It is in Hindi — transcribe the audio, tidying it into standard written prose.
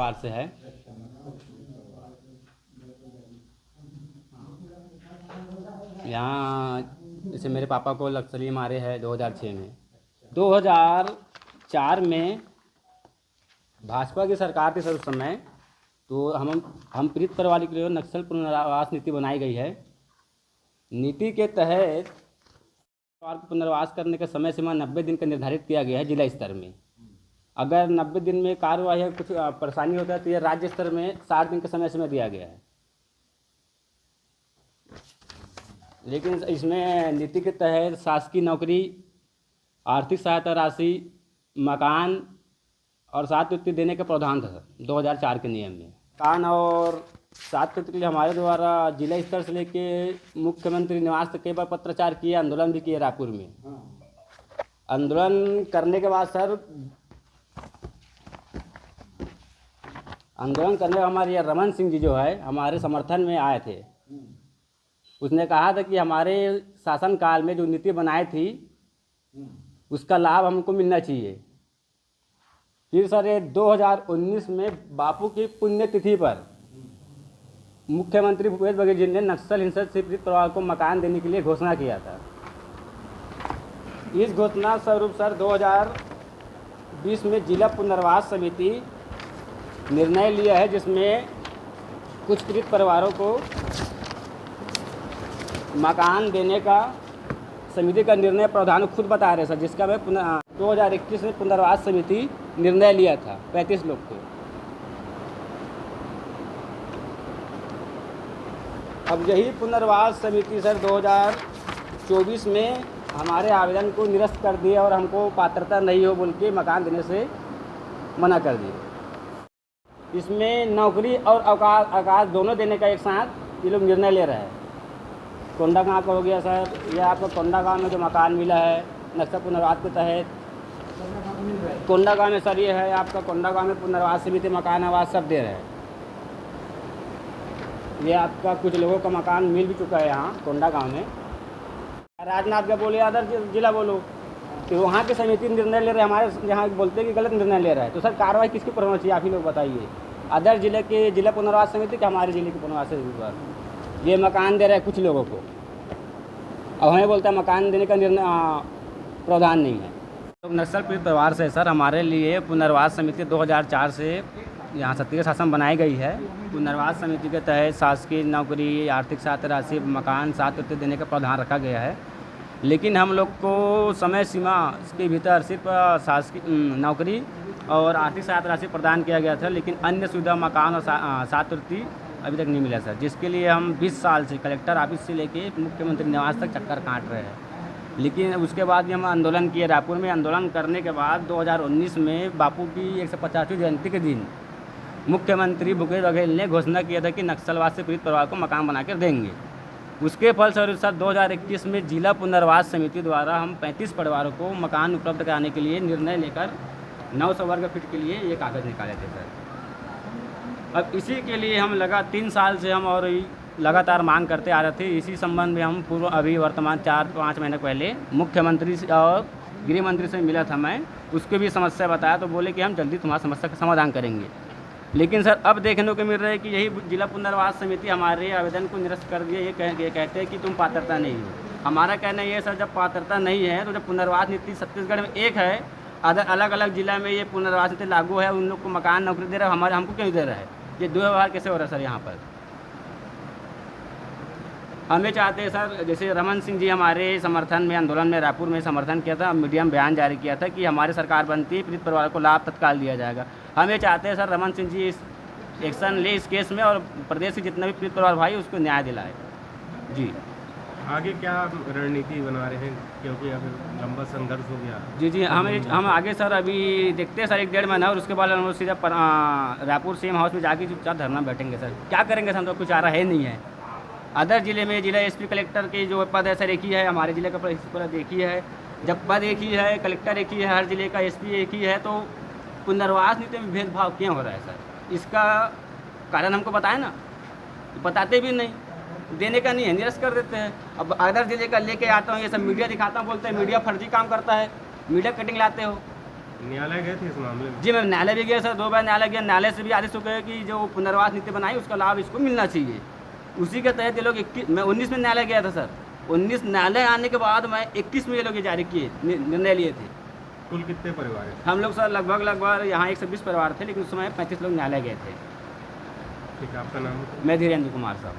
परिवार से है। यहाँ जैसे मेरे पापा को नक्सली मारे हैं 2006 में। 2004 में भाजपा की सरकार थी सर उस समय, तो हम पीड़ित परिवार के लिए नक्सल पुनर्वास नीति बनाई गई है। नीति के तहत परिवार को पुनर्वास करने का समय सीमा 90 दिन का निर्धारित किया गया है जिला स्तर में। अगर 90 दिन में कार्यवाही कुछ परेशानी होता है तो यह राज्य स्तर में 60 दिन का समय सीमा दिया गया है। लेकिन इसमें नीति के तहत शासकीय नौकरी, आर्थिक सहायता राशि, मकान और 7% देने का प्रावधान था 2004 के नियम में। मकान और 7% के लिए हमारे द्वारा जिला स्तर से लेके मुख्यमंत्री निवास तक कई बार पत्राचार किए, आंदोलन भी किए रायपुर में। आंदोलन करने के बाद सर हमारे रमन सिंह जी जो है हमारे समर्थन में आए थे। उसने कहा था कि हमारे शासनकाल में जो नीति बनाई थी उसका लाभ हमको मिलना चाहिए। फिर सर ये 2019 में बापू की पुण्यतिथि पर मुख्यमंत्री भूपेश बघेल जी ने नक्सल हिंसा से पीड़ित परिवार को मकान देने के लिए घोषणा किया था। इस घोषणा स्वरूप सर 2020 में जिला पुनर्वास समिति निर्णय लिया है, जिसमें कुछ पीड़ित परिवारों को मकान देने का समिति का निर्णय प्रावधान खुद बता रहे सर, जिसका मैं 2021 में पुनर्वास समिति निर्णय लिया था 35 लोग को। अब यही पुनर्वास समिति सर 2024 में हमारे आवेदन को निरस्त कर दिया और हमको पात्रता नहीं हो बोल के मकान देने से मना कर दिया। इसमें नौकरी और अवकाश दोनों देने का एक साथ ये लोग निर्णय ले रहे हैं। कोंडा गाँव का हो गया सर, यह आपको कोंडा गाँव में जो मकान मिला है नक्सल पुनर्वास के तहत, कोंडा गाँव में सर ये है आपका कोंडा गाँव में पुनर्वास समिति मकान आवास सब दे रहे हैं। ये आपका कुछ लोगों का मकान मिल भी चुका है यहाँ कोंडा गाँव में। राजनाथ का बोले अदर जिला बोलो, तो वहाँ की समिति निर्णय ले रहे हैं, हमारे यहाँ बोलते हैं कि गलत निर्णय ले रहा है। तो सर कार्रवाई किसके ऊपर होना चाहिए आप ही लोग बताइए, अदर जिले के जिला पुनर्वास समिति कि हमारे जिले की पुनर्वास समिति पर? ये मकान दे रहे हैं कुछ लोगों को, अब हमें बोलता है मकान देने का निर्णय प्रावधान नहीं है। तो नक्सल पीड़ित परिवार से सर हमारे लिए पुनर्वास समिति 2004 से यहाँ सत्ता शासन बनाई गई है। पुनर्वास समिति के तहत शासकीय नौकरी, आर्थिक सहायता राशि, मकान 7% देने का प्रावधान रखा गया है। लेकिन हम लोग को समय सीमा के भीतर सिर्फ शासकीय नौकरी और आर्थिक सहायता राशि प्रदान किया गया था, लेकिन अन्य सुविधा मकान और 7% अभी तक नहीं मिला सर, जिसके लिए हम 20 साल से कलेक्टर ऑफिस से लेके मुख्यमंत्री निवास तक चक्कर काट रहे हैं। लेकिन उसके बाद भी हम आंदोलन किए रायपुर में। आंदोलन करने के बाद 2019 में बापू की 150वीं जयंती के दिन मुख्यमंत्री भूपेश बघेल ने घोषणा किया था कि नक्सलवाद से पीड़ित परिवार को मकान बनाकर देंगे। उसके फलस्वरूप सर 2021 में जिला पुनर्वास समिति द्वारा हम 35 परिवारों को मकान उपलब्ध कराने के लिए निर्णय लेकर 900 वर्ग फीट के लिए ये कागज़ निकाले थे सर। अब इसी के लिए हम 3 साल से हम और लगातार मांग करते आ रहे थे। इसी संबंध में हम अभी वर्तमान 4-5 महीने पहले मुख्यमंत्री और गृह मंत्री से मिला था मैं, उसको भी समस्या बताया तो बोले कि हम जल्दी तुम्हारी समस्या का समाधान करेंगे। लेकिन सर अब देखने को मिल रहा है कि यही जिला पुनर्वास समिति हमारे आवेदन को निरस्त कर दिए। ये कहते हैं कि तुम पात्रता नहीं हो। हमारा कहना ये सर, जब पात्रता नहीं है तो जब पुनर्वास नीति छत्तीसगढ़ में एक है, अलग अलग जिला में ये पुनर्वास नीति लागू है, उन लोग को मकान नौकरी दे रहा है, हमको क्यों दे रहा है? ये दुर्व्यवहार कैसे हो रहा है सर यहाँ पर? हमें चाहते हैं सर, जैसे रमन सिंह जी हमारे समर्थन में आंदोलन में रायपुर में समर्थन किया था, मीडिया में बयान जारी किया था कि हमारी सरकार बनती है पीड़ित परिवार को लाभ तत्काल दिया जाएगा। हम ये चाहते हैं सर रमन सिंह जी इस एक्शन ले इस केस में और प्रदेश के जितने भी पीड़ित परिवार भाई उसको न्याय दिलाए। जी आगे क्या रणनीति बना रहे हैं, क्योंकि अभी लंबा संघर्ष हो गया? जी हम आगे सर अभी देखते हैं सर 1-1.5 महीना, और उसके बाद हम सीधा रायपुर सीएम हाउस में जाके चुपचाप धरना बैठेंगे सर। क्या करेंगे सर, हम तो कुछ चारा है नहीं है। अदर जिले में जिला एसपी कलेक्टर के जो पद है सर एक ही है, हमारे जिले का पद एक ही है। जब पद एक ही है, कलेक्टर एक ही है, हर जिले का एसपी एक ही है, तो पुनर्वास नीति में भेदभाव क्यों हो रहा है सर? इसका कारण हमको बताए ना, बताते भी नहीं, देने का नहीं है, निरस्त कर देते हैं। अब अदर जिले का लेके आता हूँ, ये सब मीडिया दिखाता हूँ, बोलते हैं मीडिया फर्जी काम करता है, मीडिया कटिंग लाते हो। न्यायालय गए थे इस मामले में? जी मैं न्यायालय भी गया सर, 2 बार न्यायालय गया। न्यायालय से भी आदेश हो गया कि जो पुनर्वास नीति बनाई उसका लाभ इसको मिलना चाहिए। उसी के तहत ये लोग 21 मैं 19 में न्यायालय गया था सर। 19 न्यायालय आने के बाद मैं 21 में ये लोग ये जारी किए, निर्णय लिए थे। कुल कितने परिवार हैं? हम लोग सर लगभग यहाँ 120 परिवार थे, लेकिन उस समय 35 लोग न्यायालय गए थे। ठीक है, आपका नाम? मैं धीरेन्द्र कुमार साहब।